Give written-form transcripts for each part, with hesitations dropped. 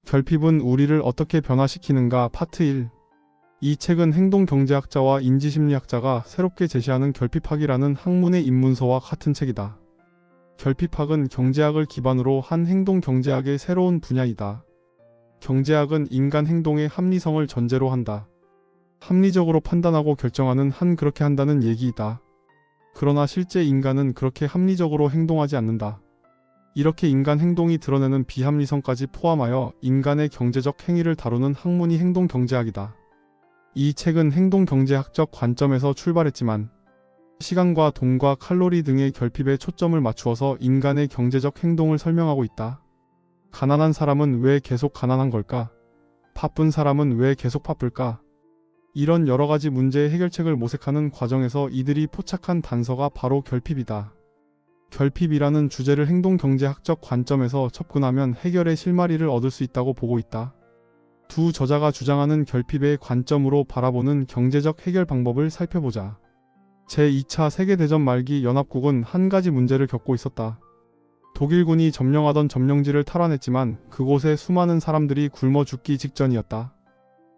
결핍은 우리를 어떻게 변화시키는가 파트 1. 이 책은 행동경제학자와 인지심리학자가 새롭게 제시하는 결핍학이라는 학문의 입문서와 같은 책이다. 결핍학은 경제학을 기반으로 한 행동경제학의 새로운 분야이다. 경제학은 인간 행동의 합리성을 전제로 한다. 합리적으로 판단하고 결정하는 한 그렇게 한다는 얘기이다. 그러나 실제 인간은 그렇게 합리적으로 행동하지 않는다. 이렇게 인간 행동이 드러내는 비합리성까지 포함하여 인간의 경제적 행위를 다루는 학문이 행동경제학이다. 이 책은 행동경제학적 관점에서 출발했지만 시간과 돈과 칼로리 등의 결핍에 초점을 맞추어서 인간의 경제적 행동을 설명하고 있다. 가난한 사람은 왜 계속 가난한 걸까? 바쁜 사람은 왜 계속 바쁠까? 이런 여러가지 문제의 해결책을 모색하는 과정에서 이들이 포착한 단서가 바로 결핍이다. 결핍이라는 주제를 행동경제학적 관점에서 접근하면 해결의 실마리를 얻을 수 있다고 보고 있다. 두 저자가 주장하는 결핍의 관점으로 바라보는 경제적 해결 방법을 살펴보자. 제2차 세계대전 말기 연합국은 한 가지 문제를 겪고 있었다. 독일군이 점령하던 점령지를 탈환했지만 그곳에 수많은 사람들이 굶어 죽기 직전이었다.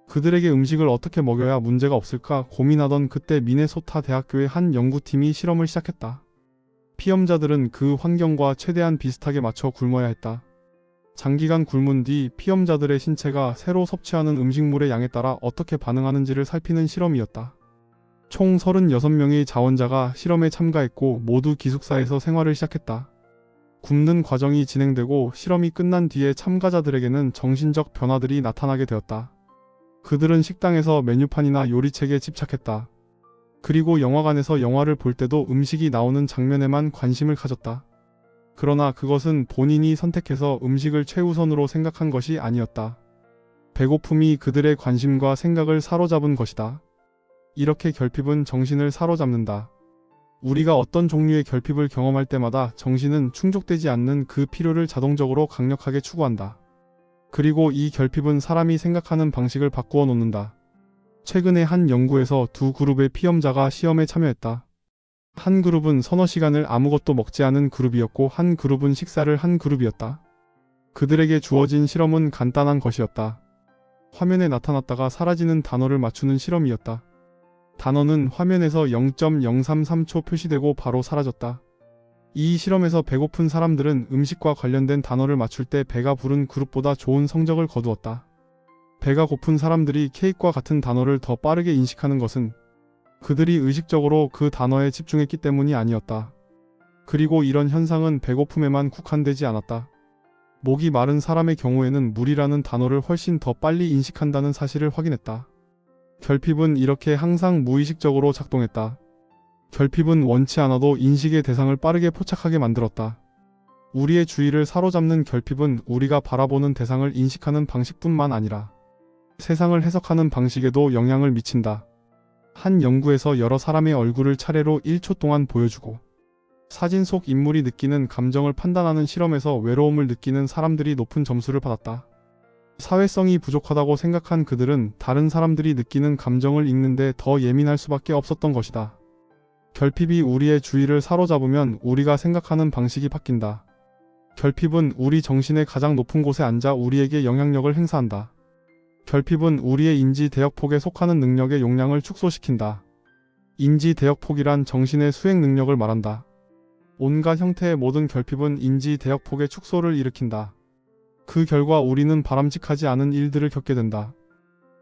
그들에게 음식을 어떻게 먹여야 문제가 없을까 고민하던 그때 미네소타 대학교의 한 연구팀이 실험을 시작했다. 피험자들은 그 환경과 최대한 비슷하게 맞춰 굶어야 했다. 장기간 굶은 뒤 피험자들의 신체가 새로 섭취하는 음식물의 양에 따라 어떻게 반응하는지를 살피는 실험이었다. 총 36명의 자원자가 실험에 참가했고 모두 기숙사에서 생활을 시작했다. 굶는 과정이 진행되고 실험이 끝난 뒤에 참가자들에게는 정신적 변화들이 나타나게 되었다. 그들은 식당에서 메뉴판이나 요리책에 집착했다. 그리고 영화관에서 영화를 볼 때도 음식이 나오는 장면에만 관심을 가졌다. 그러나 그것은 본인이 선택해서 음식을 최우선으로 생각한 것이 아니었다. 배고픔이 그들의 관심과 생각을 사로잡은 것이다. 이렇게 결핍은 정신을 사로잡는다. 우리가 어떤 종류의 결핍을 경험할 때마다 정신은 충족되지 않는 그 필요를 자동적으로 강력하게 추구한다. 그리고 이 결핍은 사람이 생각하는 방식을 바꾸어 놓는다. 최근에 한 연구에서 두 그룹의 피험자가 시험에 참여했다. 한 그룹은 서너 시간을 아무것도 먹지 않은 그룹이었고 한 그룹은 식사를 한 그룹이었다. 그들에게 주어진 실험은 간단한 것이었다. 화면에 나타났다가 사라지는 단어를 맞추는 실험이었다. 단어는 화면에서 0.033초 표시되고 바로 사라졌다. 이 실험에서 배고픈 사람들은 음식과 관련된 단어를 맞출 때 배가 부른 그룹보다 좋은 성적을 거두었다. 배가 고픈 사람들이 케이크와 같은 단어를 더 빠르게 인식하는 것은 그들이 의식적으로 그 단어에 집중했기 때문이 아니었다. 그리고 이런 현상은 배고픔에만 국한되지 않았다. 목이 마른 사람의 경우에는 물이라는 단어를 훨씬 더 빨리 인식한다는 사실을 확인했다. 결핍은 이렇게 항상 무의식적으로 작동했다. 결핍은 원치 않아도 인식의 대상을 빠르게 포착하게 만들었다. 우리의 주의를 사로잡는 결핍은 우리가 바라보는 대상을 인식하는 방식뿐만 아니라 세상을 해석하는 방식에도 영향을 미친다. 한 연구에서 여러 사람의 얼굴을 차례로 1초 동안 보여주고 사진 속 인물이 느끼는 감정을 판단하는 실험에서 외로움을 느끼는 사람들이 높은 점수를 받았다. 사회성이 부족하다고 생각한 그들은 다른 사람들이 느끼는 감정을 읽는데 더 예민할 수밖에 없었던 것이다. 결핍이 우리의 주의를 사로잡으면 우리가 생각하는 방식이 바뀐다. 결핍은 우리 정신의 가장 높은 곳에 앉아 우리에게 영향력을 행사한다. 결핍은 우리의 인지 대역폭에 속하는 능력의 용량을 축소시킨다. 인지 대역폭이란 정신의 수행 능력을 말한다. 온갖 형태의 모든 결핍은 인지 대역폭의 축소를 일으킨다. 그 결과 우리는 바람직하지 않은 일들을 겪게 된다.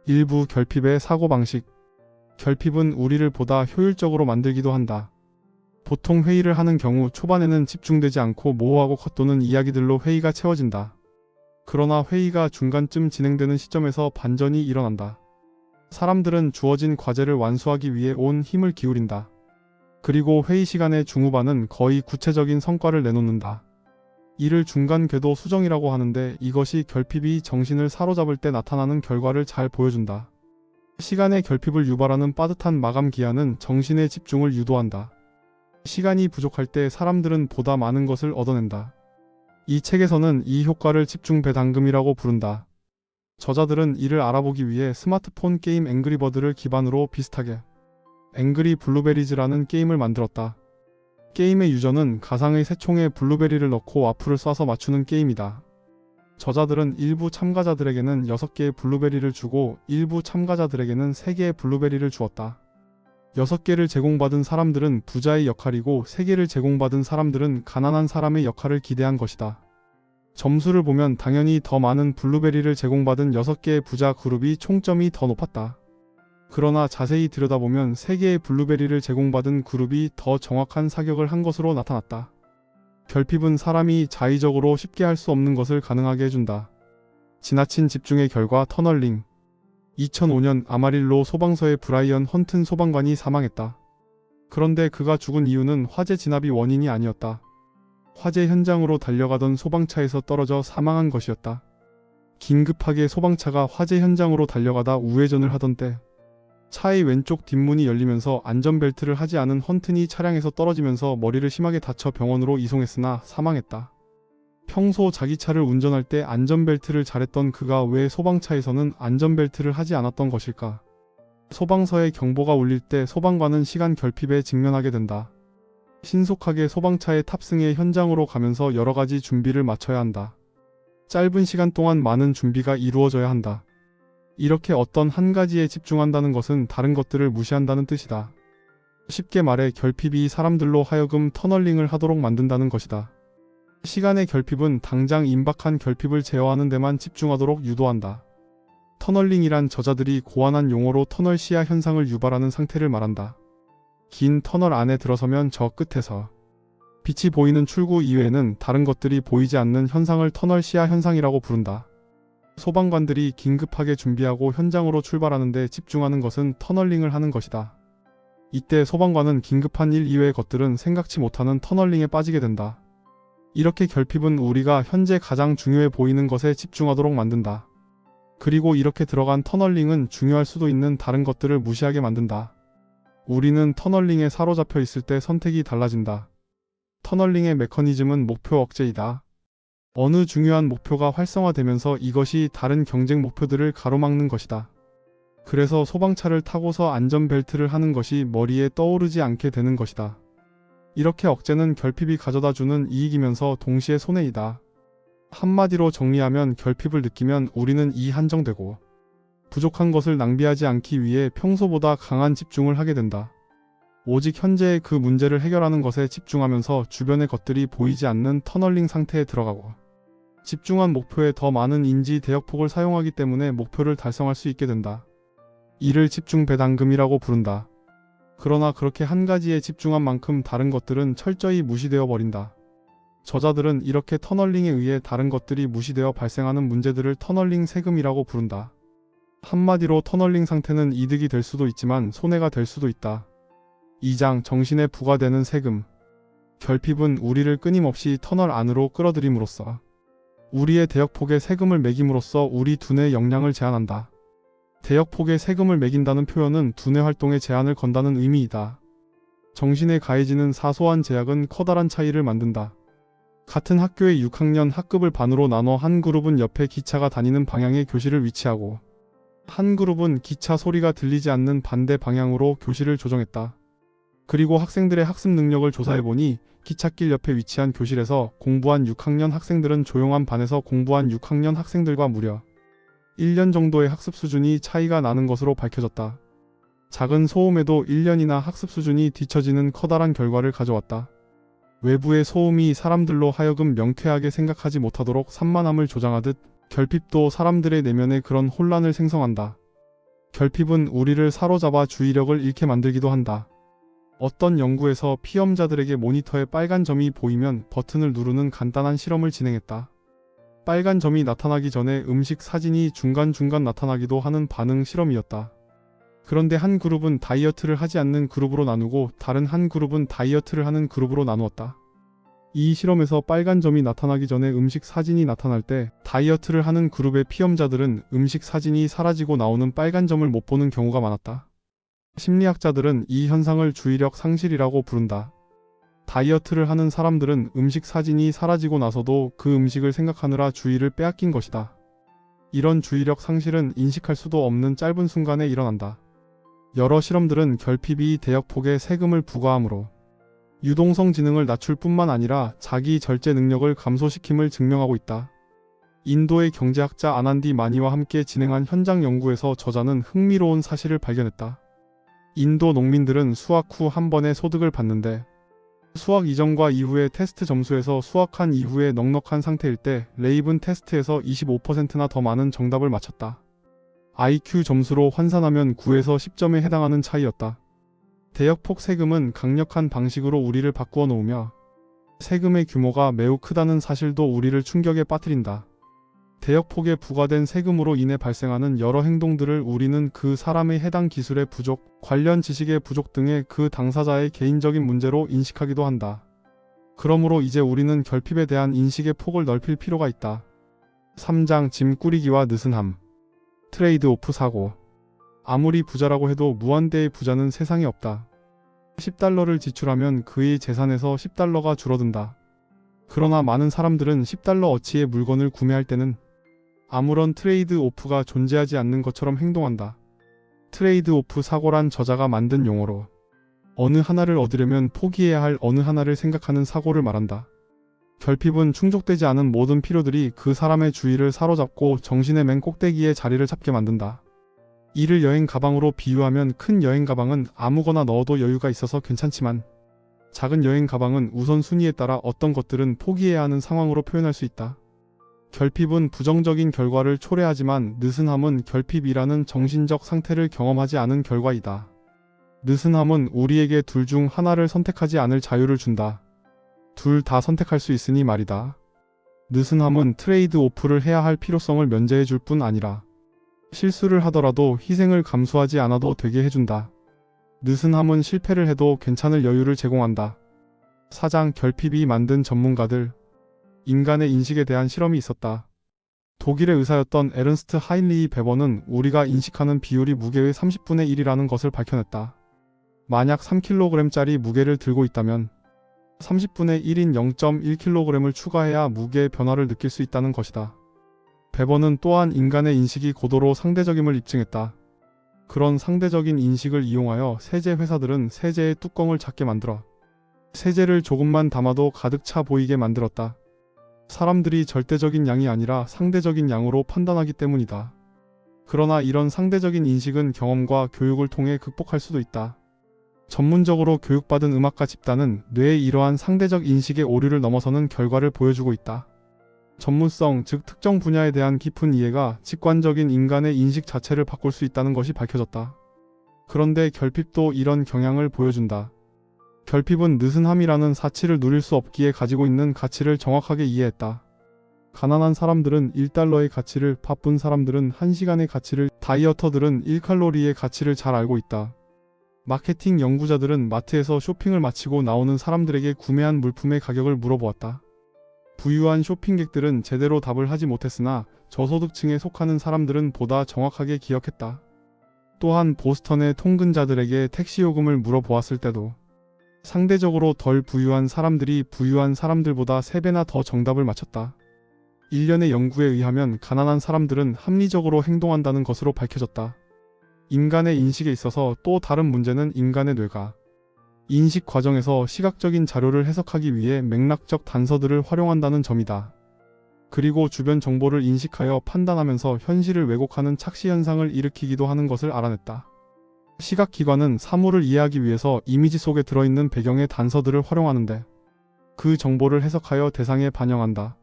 일부 결핍의 사고방식. 결핍은 우리를 보다 효율적으로 만들기도 한다. 보통 회의를 하는 경우 초반에는 집중되지 않고 모호하고 겉도는 이야기들로 회의가 채워진다. 그러나 회의가 중간쯤 진행되는 시점에서 반전이 일어난다. 사람들은 주어진 과제를 완수하기 위해 온 힘을 기울인다. 그리고 회의 시간의 중후반은 거의 구체적인 성과를 내놓는다. 이를 중간 궤도 수정이라고 하는데 이것이 결핍이 정신을 사로잡을 때 나타나는 결과를 잘 보여준다. 시간의 결핍을 유발하는 빠듯한 마감 기한은 정신의 집중을 유도한다. 시간이 부족할 때 사람들은 보다 많은 것을 얻어낸다. 이 책에서는 이 효과를 집중 배당금이라고 부른다. 저자들은 이를 알아보기 위해 스마트폰 게임 앵그리버드를 기반으로 비슷하게 앵그리 블루베리즈라는 게임을 만들었다. 게임의 유저는 가상의 새총에 블루베리를 넣고 와플을 쏴서 맞추는 게임이다. 저자들은 일부 참가자들에게는 6개의 블루베리를 주고 일부 참가자들에게는 3개의 블루베리를 주었다. 6개를 제공받은 사람들은 부자의 역할이고 3개를 제공받은 사람들은 가난한 사람의 역할을 기대한 것이다. 점수를 보면 당연히 더 많은 블루베리를 제공받은 6개의 부자 그룹이 총점이 더 높았다. 그러나 자세히 들여다보면 3개의 블루베리를 제공받은 그룹이 더 정확한 사격을 한 것으로 나타났다. 결핍은 사람이 자의적으로 쉽게 할 수 없는 것을 가능하게 해준다. 지나친 집중의 결과 터널링. 2005년 아마릴로 소방서의 브라이언 헌튼 소방관이 사망했다. 그런데 그가 죽은 이유는 화재 진압이 원인이 아니었다. 화재 현장으로 달려가던 소방차에서 떨어져 사망한 것이었다. 긴급하게 소방차가 화재 현장으로 달려가다 우회전을 하던 때 차의 왼쪽 뒷문이 열리면서 안전벨트를 하지 않은 헌튼이 차량에서 떨어지면서 머리를 심하게 다쳐 병원으로 이송했으나 사망했다. 평소 자기 차를 운전할 때 안전벨트를 잘했던 그가 왜 소방차에서는 안전벨트를 하지 않았던 것일까? 소방서의 경보가 울릴 때 소방관은 시간 결핍에 직면하게 된다. 신속하게 소방차에 탑승해 현장으로 가면서 여러가지 준비를 마쳐야 한다. 짧은 시간 동안 많은 준비가 이루어져야 한다. 이렇게 어떤 한 가지에 집중한다는 것은 다른 것들을 무시한다는 뜻이다. 쉽게 말해 결핍이 사람들로 하여금 터널링을 하도록 만든다는 것이다. 시간의 결핍은 당장 임박한 결핍을 제어하는 데만 집중하도록 유도한다. 터널링이란 저자들이 고안한 용어로 터널 시야 현상을 유발하는 상태를 말한다. 긴 터널 안에 들어서면 저 끝에서 빛이 보이는 출구 이외에는 다른 것들이 보이지 않는 현상을 터널 시야 현상이라고 부른다. 소방관들이 긴급하게 준비하고 현장으로 출발하는데 집중하는 것은 터널링을 하는 것이다. 이때 소방관은 긴급한 일 이외의 것들은 생각지 못하는 터널링에 빠지게 된다. 이렇게 결핍은 우리가 현재 가장 중요해 보이는 것에 집중하도록 만든다. 그리고 이렇게 들어간 터널링은 중요할 수도 있는 다른 것들을 무시하게 만든다. 우리는 터널링에 사로잡혀 있을 때 선택이 달라진다. 터널링의 메커니즘은 목표 억제이다. 어느 중요한 목표가 활성화되면서 이것이 다른 경쟁 목표들을 가로막는 것이다. 그래서 소방차를 타고서 안전벨트를 하는 것이 머리에 떠오르지 않게 되는 것이다. 이렇게 억제는 결핍이 가져다주는 이익이면서 동시에 손해이다. 한마디로 정리하면 결핍을 느끼면 우리는 한정되고 부족한 것을 낭비하지 않기 위해 평소보다 강한 집중을 하게 된다. 오직 현재의 그 문제를 해결하는 것에 집중하면서 주변의 것들이 보이지 않는 터널링 상태에 들어가고 집중한 목표에 더 많은 인지 대역폭을 사용하기 때문에 목표를 달성할 수 있게 된다. 이를 집중 배당금이라고 부른다. 그러나 그렇게 한 가지에 집중한 만큼 다른 것들은 철저히 무시되어 버린다. 저자들은 이렇게 터널링에 의해 다른 것들이 무시되어 발생하는 문제들을 터널링 세금이라고 부른다. 한마디로 터널링 상태는 이득이 될 수도 있지만 손해가 될 수도 있다. 2장 정신에 부과되는 세금. 결핍은 우리를 끊임없이 터널 안으로 끌어들임으로써 우리의 대역폭에 세금을 매김으로써 우리 두뇌의 역량을 제한한다. 대역폭에 세금을 매긴다는 표현은 두뇌 활동에 제한을 건다는 의미이다. 정신에 가해지는 사소한 제약은 커다란 차이를 만든다. 같은 학교의 6학년 학급을 반으로 나눠 한 그룹은 옆에 기차가 다니는 방향의 교실을 위치하고 한 그룹은 기차 소리가 들리지 않는 반대 방향으로 교실을 조정했다. 그리고 학생들의 학습 능력을 조사해보니 기찻길 옆에 위치한 교실에서 공부한 6학년 학생들은 조용한 반에서 공부한 6학년 학생들과 무려 1년 정도의 학습 수준이 차이가 나는 것으로 밝혀졌다. 작은 소음에도 1년이나 학습 수준이 뒤처지는 커다란 결과를 가져왔다. 외부의 소음이 사람들로 하여금 명쾌하게 생각하지 못하도록 산만함을 조장하듯 결핍도 사람들의 내면에 그런 혼란을 생성한다. 결핍은 우리를 사로잡아 주의력을 잃게 만들기도 한다. 어떤 연구에서 피험자들에게 모니터에 빨간 점이 보이면 버튼을 누르는 간단한 실험을 진행했다. 빨간 점이 나타나기 전에 음식 사진이 중간중간 나타나기도 하는 반응 실험이었다. 그런데 한 그룹은 다이어트를 하지 않는 그룹으로 나누고 다른 한 그룹은 다이어트를 하는 그룹으로 나누었다. 이 실험에서 빨간 점이 나타나기 전에 음식 사진이 나타날 때 다이어트를 하는 그룹의 피험자들은 음식 사진이 사라지고 나오는 빨간 점을 못 보는 경우가 많았다. 심리학자들은 이 현상을 주의력 상실이라고 부른다. 다이어트를 하는 사람들은 음식 사진이 사라지고 나서도 그 음식을 생각하느라 주의를 빼앗긴 것이다. 이런 주의력 상실은 인식할 수도 없는 짧은 순간에 일어난다. 여러 실험들은 결핍이 대역폭에 세금을 부과하므로 유동성 지능을 낮출 뿐만 아니라 자기 절제 능력을 감소시킴을 증명하고 있다. 인도의 경제학자 아난디 마니와 함께 진행한 현장 연구에서 저자는 흥미로운 사실을 발견했다. 인도 농민들은 수확 후 한 번의 소득을 받는데 수확 이전과 이후의 테스트 점수에서 수확한 이후에 넉넉한 상태일 때 레이븐 테스트에서 25%나 더 많은 정답을 맞췄다. IQ 점수로 환산하면 9에서 10점에 해당하는 차이였다. 대역폭 세금은 강력한 방식으로 우리를 바꾸어 놓으며 세금의 규모가 매우 크다는 사실도 우리를 충격에 빠뜨린다. 대역폭에 부과된 세금으로 인해 발생하는 여러 행동들을 우리는 그 사람의 해당 기술의 부족, 관련 지식의 부족 등의 그 당사자의 개인적인 문제로 인식하기도 한다. 그러므로 이제 우리는 결핍에 대한 인식의 폭을 넓힐 필요가 있다. 3장 짐 꾸리기와 느슨함. 트레이드오프 사고. 아무리 부자라고 해도 무한대의 부자는 세상에 없다. 10달러를 지출하면 그의 재산에서 10달러가 줄어든다. 그러나 많은 사람들은 10달러 어치의 물건을 구매할 때는 아무런 트레이드 오프가 존재하지 않는 것처럼 행동한다. 트레이드 오프 사고란 저자가 만든 용어로 어느 하나를 얻으려면 포기해야 할 어느 하나를 생각하는 사고를 말한다. 결핍은 충족되지 않은 모든 필요들이 그 사람의 주의를 사로잡고 정신의 맨 꼭대기에 자리를 잡게 만든다. 이를 여행 가방으로 비유하면 큰 여행 가방은 아무거나 넣어도 여유가 있어서 괜찮지만 작은 여행 가방은 우선순위에 따라 어떤 것들은 포기해야 하는 상황으로 표현할 수 있다. 결핍은 부정적인 결과를 초래하지만 느슨함은 결핍이라는 정신적 상태를 경험하지 않은 결과이다. 느슨함은 우리에게 둘 중 하나를 선택하지 않을 자유를 준다. 둘 다 선택할 수 있으니 말이다. 느슨함은 트레이드 오프를 해야 할 필요성을 면제해 줄 뿐 아니라 실수를 하더라도 희생을 감수하지 않아도 되게 해준다. 느슨함은 실패를 해도 괜찮을 여유를 제공한다. 4장 결핍이 만든 전문가들. 인간의 인식에 대한 실험이 있었다. 독일의 의사였던 에른스트 하인리히 베버는 우리가 인식하는 비율이 무게의 30분의 1이라는 것을 밝혀냈다. 만약 3kg짜리 무게를 들고 있다면 30분의 1인 0.1kg을 추가해야 무게의 변화를 느낄 수 있다는 것이다. 베버는 또한 인간의 인식이 고도로 상대적임을 입증했다. 그런 상대적인 인식을 이용하여 세제 회사들은 세제의 뚜껑을 작게 만들어 세제를 조금만 담아도 가득 차 보이게 만들었다. 사람들이 절대적인 양이 아니라 상대적인 양으로 판단하기 때문이다. 그러나 이런 상대적인 인식은 경험과 교육을 통해 극복할 수도 있다. 전문적으로 교육받은 음악가 집단은 뇌의 이러한 상대적 인식의 오류를 넘어서는 결과를 보여주고 있다. 전문성, 즉 특정 분야에 대한 깊은 이해가 직관적인 인간의 인식 자체를 바꿀 수 있다는 것이 밝혀졌다. 그런데 결핍도 이런 경향을 보여준다. 결핍은 느슨함이라는 사치를 누릴 수 없기에 가지고 있는 가치를 정확하게 이해했다. 가난한 사람들은 1달러의 가치를, 바쁜 사람들은 1시간의 가치를, 다이어터들은 1칼로리의 가치를 잘 알고 있다. 마케팅 연구자들은 마트에서 쇼핑을 마치고 나오는 사람들에게 구매한 물품의 가격을 물어보았다. 부유한 쇼핑객들은 제대로 답을 하지 못했으나 저소득층에 속하는 사람들은 보다 정확하게 기억했다. 또한 보스턴의 통근자들에게 택시 요금을 물어보았을 때도 상대적으로 덜 부유한 사람들이 부유한 사람들보다 3배나 더 정답을 맞췄다. 일련의 연구에 의하면 가난한 사람들은 합리적으로 행동한다는 것으로 밝혀졌다. 인간의 인식에 있어서 또 다른 문제는 인간의 뇌가 인식 과정에서 시각적인 자료를 해석하기 위해 맥락적 단서들을 활용한다는 점이다. 그리고 주변 정보를 인식하여 판단하면서 현실을 왜곡하는 착시 현상을 일으키기도 하는 것을 알아냈다. 시각기관은 사물을 이해하기 위해서 이미지 속에 들어있는 배경의 단서들을 활용하는데 그 정보를 해석하여 대상에 반영한다.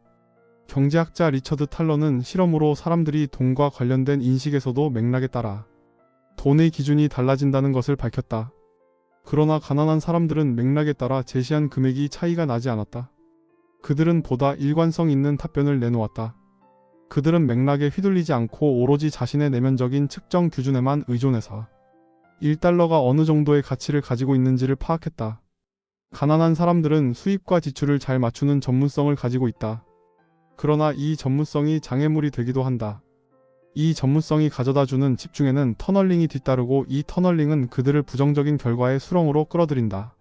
경제학자 리처드 탈러는 실험으로 사람들이 돈과 관련된 인식에서도 맥락에 따라 돈의 기준이 달라진다는 것을 밝혔다. 그러나 가난한 사람들은 맥락에 따라 제시한 금액이 차이가 나지 않았다. 그들은 보다 일관성 있는 답변을 내놓았다. 그들은 맥락에 휘둘리지 않고 오로지 자신의 내면적인 측정 기준에만 의존해서 1달러가 어느 정도의 가치를 가지고 있는지를 파악했다. 가난한 사람들은 수입과 지출을 잘 맞추는 전문성을 가지고 있다. 그러나 이 전문성이 장애물이 되기도 한다. 이 전문성이 가져다주는 집중에는 터널링이 뒤따르고 이 터널링은 그들을 부정적인 결과의 수렁으로 끌어들인다.